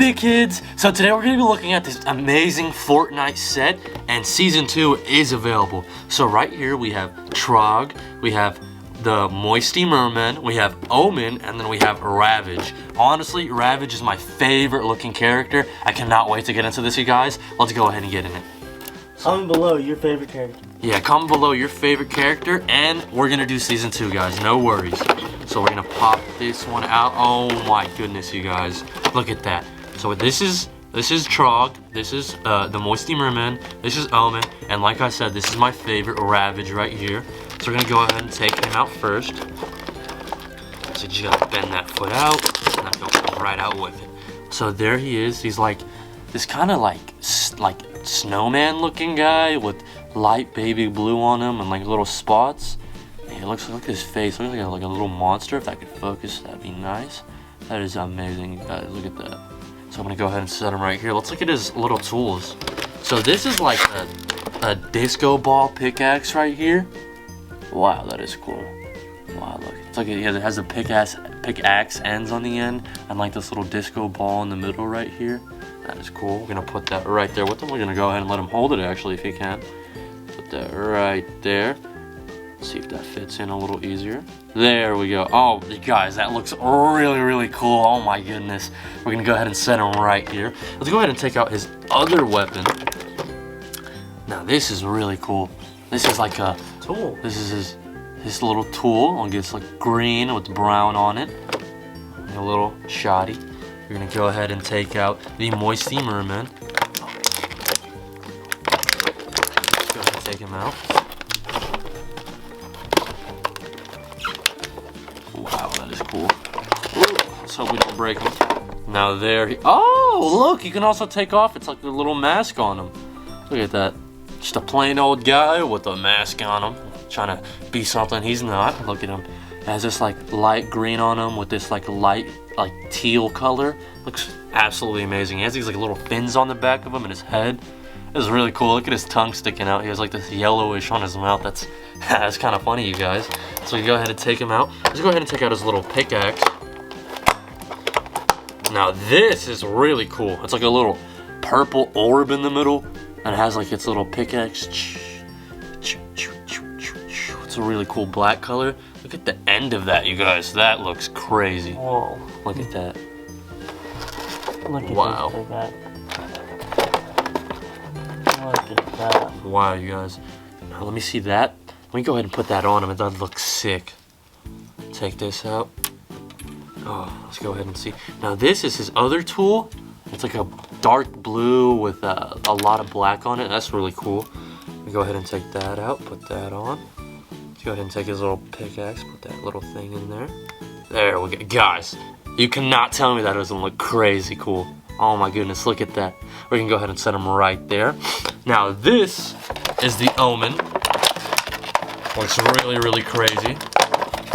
big kids? So today we're going to be looking at this amazing Fortnite set, and Season 2 is available. So right here we have Trog, we have the Moisty Merman, we have Omen, and then we have Ravage. Honestly, Ravage is my favorite looking character. I cannot wait to get into this, you guys. Let's go ahead and get in it. Comment below your favorite character. Yeah, comment below your favorite character, and we're going to do Season 2, guys. No worries. So we're going to pop this one out. Oh my goodness, you guys. Look at that. So this is Trog, this is the Moisty Merman, this is Omen, and like I said, this is my favorite, Ravage, right here. So we're gonna go ahead and take him out first. So you just gotta bend that foot out, and then go right out with it. So there he is. He's like this kind of like snowman looking guy with light baby blue on him and like little spots. Man, look at his face. Looks like a little monster. If that could focus, that'd be nice. That is amazing, you guys. Look at that. So I'm gonna go ahead and set him right here. Let's look at his little tools. So this is like a disco ball pickaxe right here. Wow, that is cool. Wow, look. It's like it has the pickaxe ends on the end, and like this little disco ball in the middle right here. That is cool. We're gonna put that right there with him. We're gonna go ahead and let him hold it actually, if he can. Put that right there. See if that fits in a little easier. There we go. Oh, you guys, that looks really, really cool. Oh my goodness. We're gonna go ahead and set him right here. Let's go ahead and take out his other weapon. Now this is really cool. This is like a tool. This is his little tool. It's like green with brown on it. And a little shoddy. We're gonna go ahead and take out the Moisty Merman. Let's go ahead and take him out. Wow, that is cool. Ooh, let's hope we don't break him. Now there he... Oh, look! You can also take off. It's like a little mask on him. Look at that. Just a plain old guy with a mask on him. Trying to be something he's not. Look at him. It has this like light green on him with this like light like teal color. Looks absolutely amazing. He has these like little fins on the back of him and his head. It's really cool. Look at his tongue sticking out. He has like this yellowish on his mouth. That's kind of funny, you guys. So we go ahead and take him out. Let's go ahead and take out his little pickaxe. Now this is really cool. It's like a little purple orb in the middle, and it has like its little pickaxe. It's a really cool black color. Look at the end of that, you guys. That looks crazy. Whoa. Look at that. Look at wow. This, look at that. Wow, you guys. Now let me see that. Let me go ahead and put that on him. It does look sick. Take this out. Oh, let's go ahead and see. Now this is his other tool. It's like a dark blue with a lot of black on it. That's really cool. Let me go ahead and take that out. Put that on. Let's go ahead and take his little pickaxe. Put that little thing in there. There we go. Guys, you cannot tell me that doesn't look crazy cool. Oh my goodness, look at that. We can go ahead and set him right there. Now this is the Omen. Looks really, really crazy.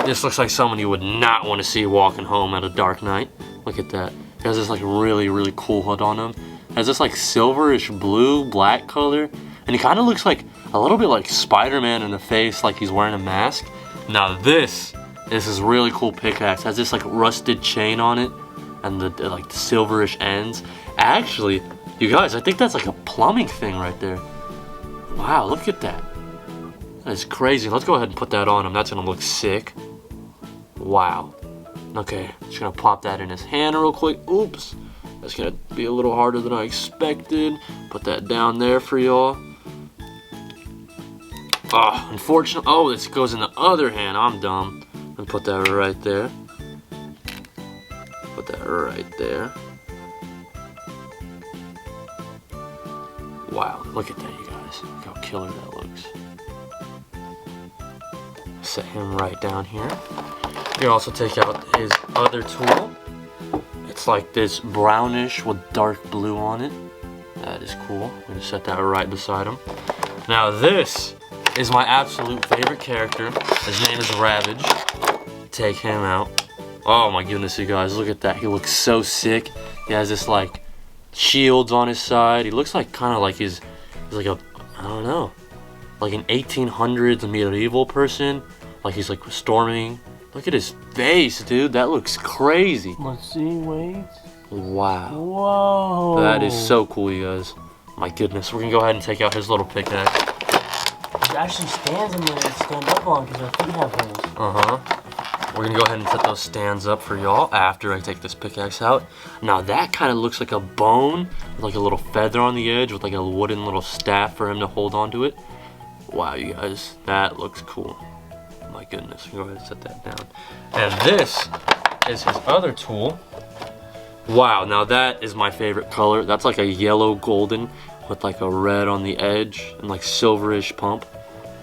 This looks like someone you would not want to see walking home at a dark night. Look at that. He has this like really, really cool hood on him. Has this like silverish blue, black color. And he kind of looks like a little bit like Spider-Man in the face, like he's wearing a mask. Now this is really cool pickaxe. Has this like rusted chain on it. And the like the silverish ends. Actually, you guys, I think that's like a plumbing thing right there. Wow, look at that. That is crazy. Let's go ahead and put that on him. That's gonna look sick. Wow. Okay, just gonna pop that in his hand real quick. Oops. That's gonna be a little harder than I expected. Put that down there for y'all. Ah, unfortunately. Oh, this goes in the other hand. I'm dumb. And put that right there. Put that right there. Wow, look at that, you guys. Look how killer that looks. Set him right down here. You can also take out his other tool. It's like this brownish with dark blue on it. That is cool. I'm gonna set that right beside him. Now this is my absolute favorite character. His name is Ravage. Take him out. Oh my goodness, you guys, look at that. He looks so sick. He has this like shields on his side. He looks like kind of like he's like a, I don't know, like an 1800s medieval person. Like he's like storming. Look at his face, dude. That looks crazy. Let's see, wait. Wow. Whoa. That is so cool, you guys. My goodness. We're going to go ahead and take out his little pickaxe. It actually stands in there and stand up on because our feet have holes. Uh-huh. We're going to go ahead and set those stands up for y'all after I take this pickaxe out. Now, that kind of looks like a bone with like a little feather on the edge with like a wooden little staff for him to hold onto it. Wow, you guys. That looks cool. My goodness. Go ahead and set that down. And this is his other tool. Wow, now that is my favorite color. That's like a yellow golden with like a red on the edge and like silverish pump.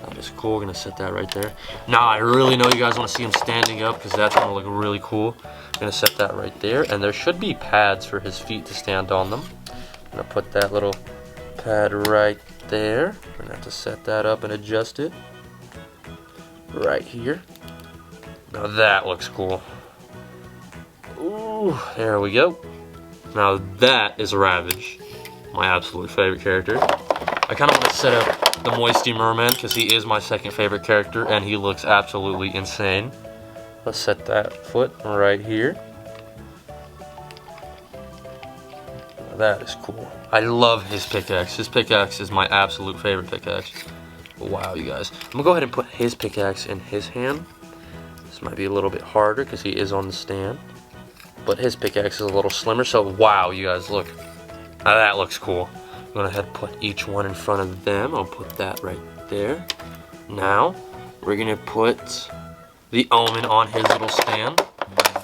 That is cool. We're gonna set that right there. Now I really know you guys want to see him standing up because that's gonna look really cool. I'm gonna set that right there, and there should be pads for his feet to stand on them. I'm gonna put that little pad right there. We're gonna have to set that up and adjust it right here. Now that looks cool. Ooh, there we go. Now that is Ravage, my absolute favorite character. I kind of want to set up the Moisty Merman because he is my second favorite character and he looks absolutely insane. Let's set that foot right here. Now that is cool. I love his pickaxe. His pickaxe is my absolute favorite pickaxe. Wow, you guys. I'm going to go ahead and put his pickaxe in his hand. This might be a little bit harder because he is on the stand. But his pickaxe is a little slimmer, so wow, you guys, look. Now that looks cool. I'm going to head put each one in front of them. I'll put that right there. Now, we're going to put the Omen on his little stand.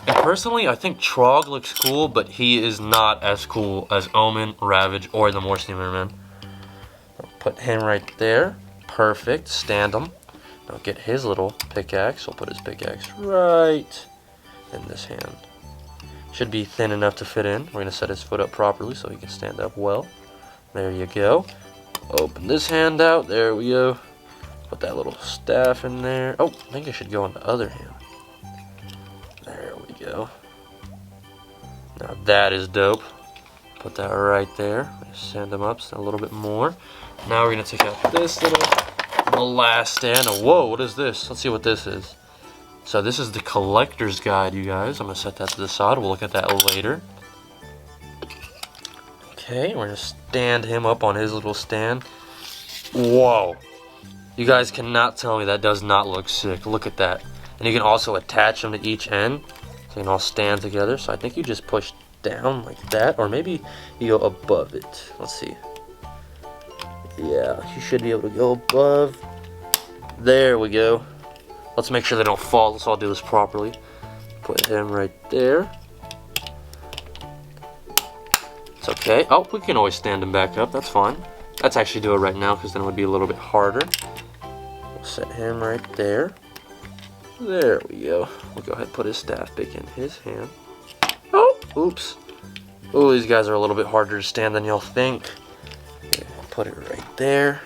And personally, I think Trog looks cool, but he is not as cool as Omen, Ravage, or the Moisty Merman. I'll put him right there. Perfect. Stand him. Now get his little pickaxe. I'll put his pickaxe right in this hand. Should be thin enough to fit in. We're going to set his foot up properly so he can stand up well. There you go. Open this hand out. There we go. Put that little staff in there. Oh, I think it should go on the other hand. There we go. Now that is dope. Put that right there. Sand him up a little bit more. Now we're going to take out this the last stand. Oh, whoa, what is this? Let's see what this is. So this is the collector's guide, you guys. I'm going to set that to the side. We'll look at that later. Okay, we're going to stand him up on his little stand. Whoa. You guys cannot tell me that does not look sick. Look at that. And you can also attach them to each end. So they can all stand together. So I think you just push down like that. Or maybe you go above it. Let's see. Yeah, you should be able to go above. There we go. Let's make sure they don't fall. Let's all do this properly. Put him right there. It's okay. Oh, we can always stand him back up. That's fine. Let's actually do it right now because then it would be a little bit harder. We'll set him right there. There we go. We'll go ahead and put his staff back in his hand. Oh, oops. Oh, these guys are a little bit harder to stand than y'all think. Yeah, put it right there.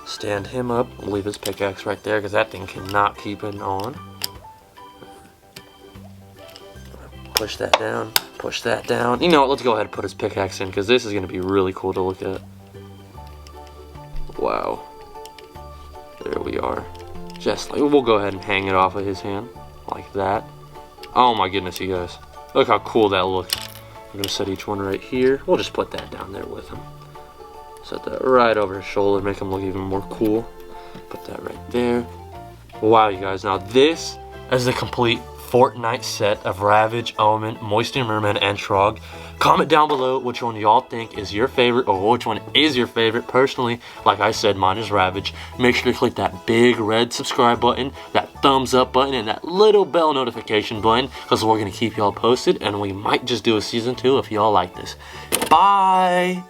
Stand him up. We'll leave his pickaxe right there because that thing cannot keep it on. Push that down. Push that down. You know what? Let's go ahead and put his pickaxe in because this is going to be really cool to look at. Wow. There we are. Just like, we'll go ahead and hang it off of his hand. Like that. Oh my goodness, you guys. Look how cool that looks. We're going to set each one right here. We'll just put that down there with him. Set that right over his shoulder, make him look even more cool. Put that right there. Wow, you guys. Now this is the complete Fortnite set of Ravage, Omen, Moisty Merman, and Trog. Comment down below which one y'all think is your favorite or which one is your favorite. Personally, like I said, mine is Ravage. Make sure to click that big red subscribe button, that thumbs up button, and that little bell notification button because we're going to keep y'all posted and we might just do a season 2 if y'all like this. Bye!